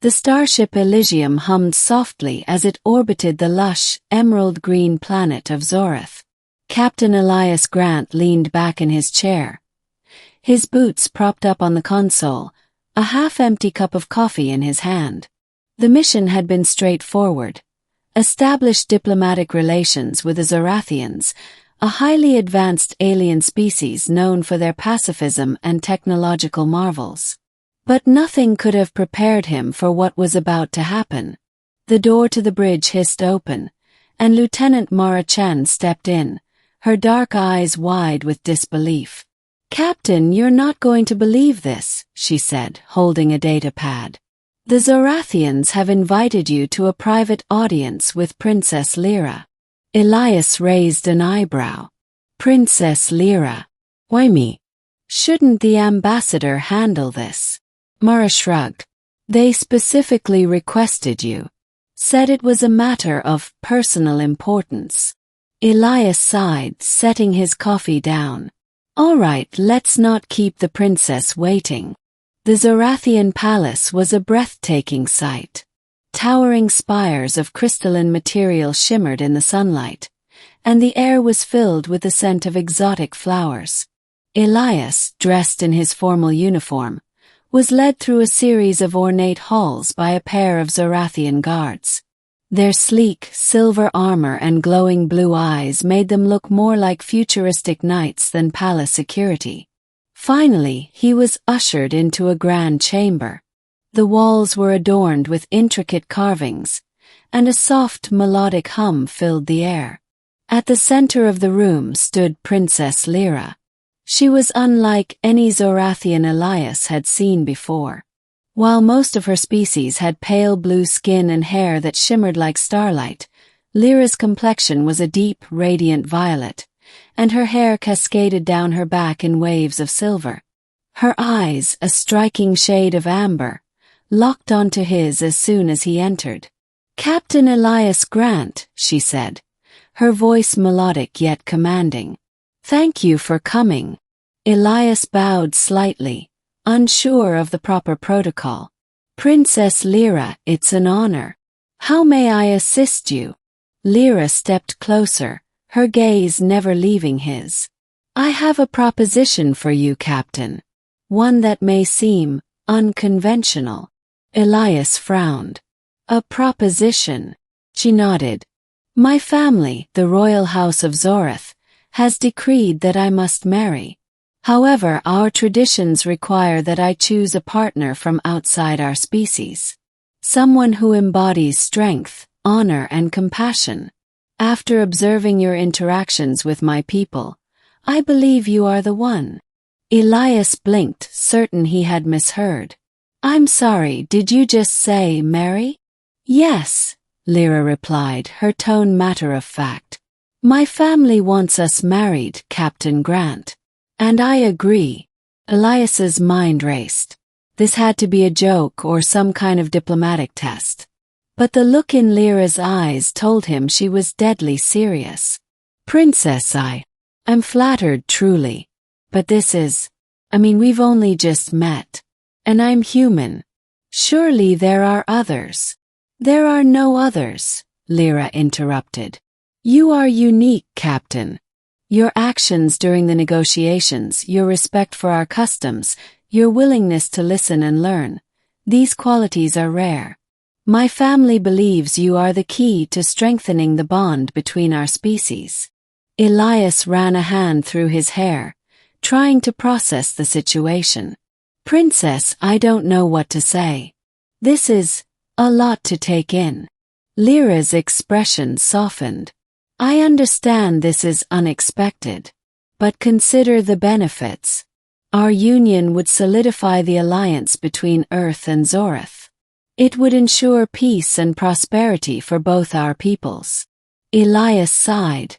The starship Elysium hummed softly as it orbited the lush, emerald-green planet of Zorath. Captain Elias Grant leaned back in his chair, his boots propped up on the console, a half-empty cup of coffee in his hand. The mission had been straightforward. Establish diplomatic relations with the Zorathians, a highly advanced alien species known for their pacifism and technological marvels. But nothing could have prepared him for what was about to happen. The door to the bridge hissed open, and Lieutenant Mara Chen stepped in, her dark eyes wide with disbelief. "Captain, you're not going to believe this," she said, holding a data pad. "The Zorathians have invited you to a private audience with Princess Lira." Elias raised an eyebrow. "Princess Lira? Why me? Shouldn't the ambassador handle this?" Mara shrugged. "They specifically requested you. Said it was a matter of personal importance." Elias sighed, setting his coffee down. "All right, let's not keep the princess waiting." The Zorathian palace was a breathtaking sight. Towering spires of crystalline material shimmered in the sunlight, and the air was filled with the scent of exotic flowers. Elias, dressed in his formal uniform, was led through a series of ornate halls by a pair of Zorathian guards. Their sleek, silver armor and glowing blue eyes made them look more like futuristic knights than palace security. Finally, he was ushered into a grand chamber. The walls were adorned with intricate carvings, and a soft melodic hum filled the air. At the center of the room stood Princess Lira. She was unlike any Zorathian Elias had seen before. While most of her species had pale blue skin and hair that shimmered like starlight, Lira's complexion was a deep, radiant violet, and her hair cascaded down her back in waves of silver. Her eyes, a striking shade of amber, locked onto his as soon as he entered. "Captain Elias Grant," she said, her voice melodic yet commanding. "Thank you for coming." Elias bowed slightly, unsure of the proper protocol. "Princess Lira, it's an honor. How may I assist you?" Lira stepped closer, her gaze never leaving his. "I have a proposition for you, Captain. One that may seem unconventional." Elias frowned. "A proposition?" She nodded. "My family, the royal house of Zorath, has decreed that I must marry. However, our traditions require that I choose a partner from outside our species. Someone who embodies strength, honor, and compassion. After observing your interactions with my people, I believe you are the one." Elias blinked, certain he had misheard. "I'm sorry, did you just say marry?" "Yes," Lira replied, her tone matter-of-fact. "My family wants us married, Captain Grant." "And I agree." Elias's mind raced. This had to be a joke or some kind of diplomatic test. But the look in Lira's eyes told him she was deadly serious. "Princess, I'm flattered, truly. But we've only just met. And I'm human. Surely there are others." "There are no others," Lira interrupted. "You are unique, Captain. Your actions during the negotiations, your respect for our customs, your willingness to listen and learn, these qualities are rare. My family believes you are the key to strengthening the bond between our species." Elias ran a hand through his hair, trying to process the situation. "Princess, I don't know what to say. This is a lot to take in." Lira's expression softened. "I understand this is unexpected. But consider the benefits. Our union would solidify the alliance between Earth and Zorath. It would ensure peace and prosperity for both our peoples." Elias sighed,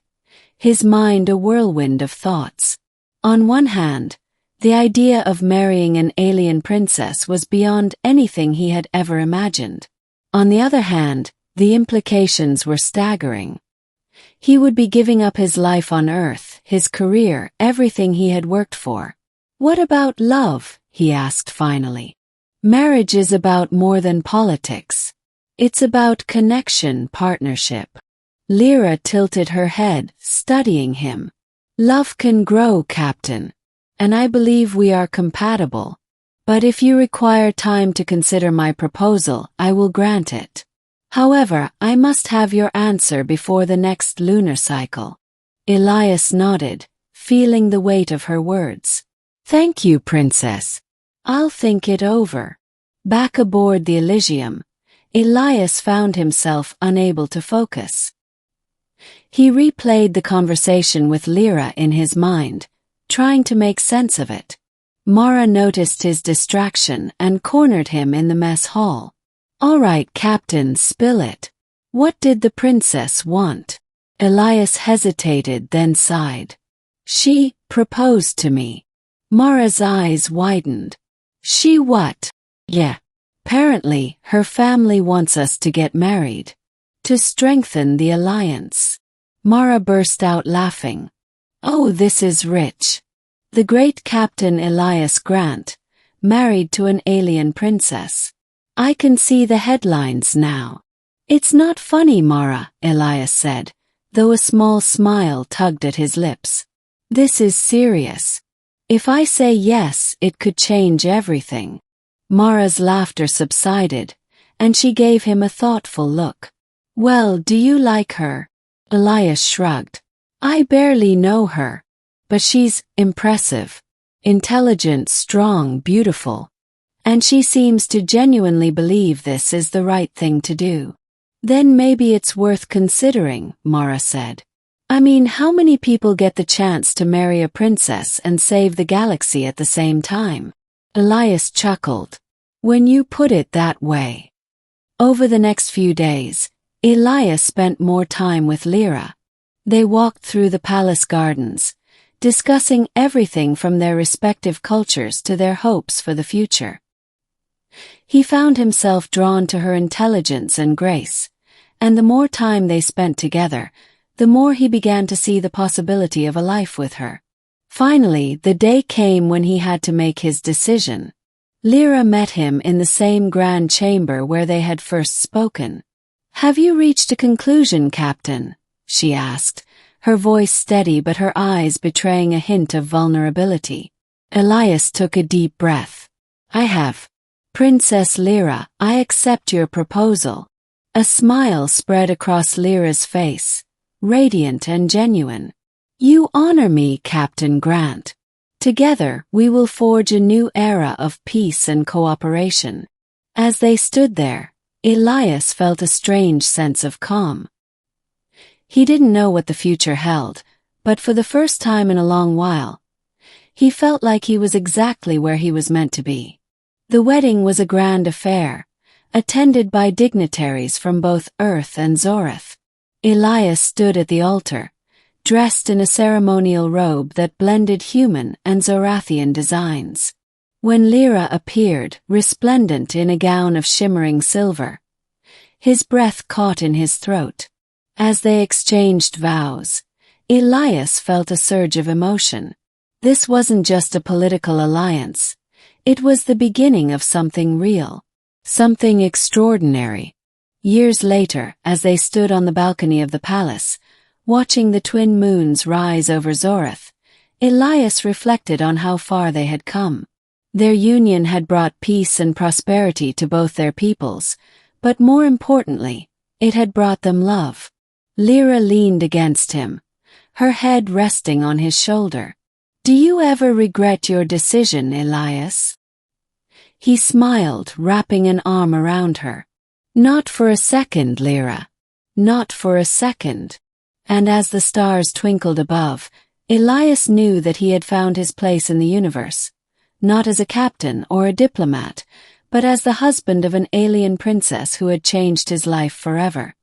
his mind a whirlwind of thoughts. On one hand, the idea of marrying an alien princess was beyond anything he had ever imagined. On the other hand, the implications were staggering. He would be giving up his life on Earth, his career, everything he had worked for. "What about love?" he asked finally. Marriage is about more than politics. It's about connection, partnership. Lira tilted her head, studying him. Love can grow, Captain. And I believe we are compatible. But if you require time to consider my proposal, I will grant it. However, I must have your answer before the next lunar cycle. Elias nodded, feeling the weight of her words. Thank you, Princess. I'll think it over. Back aboard the Elysium, Elias found himself unable to focus. He replayed the conversation with Lira in his mind, trying to make sense of it. Mara noticed his distraction and cornered him in the mess hall. All right, Captain, spill it. What did the princess want? Elias hesitated, then sighed. She proposed to me. Mara's eyes widened. She what? Yeah. Apparently, her family wants us to get married. To strengthen the alliance. Mara burst out laughing. Oh, this is rich. The great Captain Elias Grant, married to an alien princess. I can see the headlines now. It's not funny, Mara, Elias said, though a small smile tugged at his lips. This is serious. If I say yes, it could change everything. Mara's laughter subsided, and she gave him a thoughtful look. Well, do you like her? Elias shrugged. I barely know her. But she's impressive. Intelligent, strong, beautiful. And she seems to genuinely believe this is the right thing to do. Then maybe it's worth considering, Mara said. I mean, how many people get the chance to marry a princess and save the galaxy at the same time? Elias chuckled. When you put it that way. Over the next few days, Elias spent more time with Lira. They walked through the palace gardens, discussing everything from their respective cultures to their hopes for the future. He found himself drawn to her intelligence and grace, and the more time they spent together, the more he began to see the possibility of a life with her. Finally, the day came when he had to make his decision. Lira met him in the same grand chamber where they had first spoken. Have you reached a conclusion, Captain? She asked, her voice steady but her eyes betraying a hint of vulnerability. Elias took a deep breath. I have. Princess Lira, I accept your proposal. A smile spread across Lira's face, radiant and genuine. You honor me, Captain Grant. Together, we will forge a new era of peace and cooperation. As they stood there, Elias felt a strange sense of calm. He didn't know what the future held, but for the first time in a long while, he felt like he was exactly where he was meant to be. The wedding was a grand affair, attended by dignitaries from both Earth and Zorath. Elias stood at the altar, dressed in a ceremonial robe that blended human and Zorathian designs. When Lira appeared, resplendent in a gown of shimmering silver, his breath caught in his throat. As they exchanged vows, Elias felt a surge of emotion. This wasn't just a political alliance. It was the beginning of something real, something extraordinary. Years later, as they stood on the balcony of the palace, watching the twin moons rise over Zorath, Elias reflected on how far they had come. Their union had brought peace and prosperity to both their peoples, but more importantly, it had brought them love. Lira leaned against him, her head resting on his shoulder. Do you ever regret your decision, Elias? He smiled, wrapping an arm around her. Not for a second, Lira. Not for a second. And as the stars twinkled above, Elias knew that he had found his place in the universe, not as a captain or a diplomat, but as the husband of an alien princess who had changed his life forever.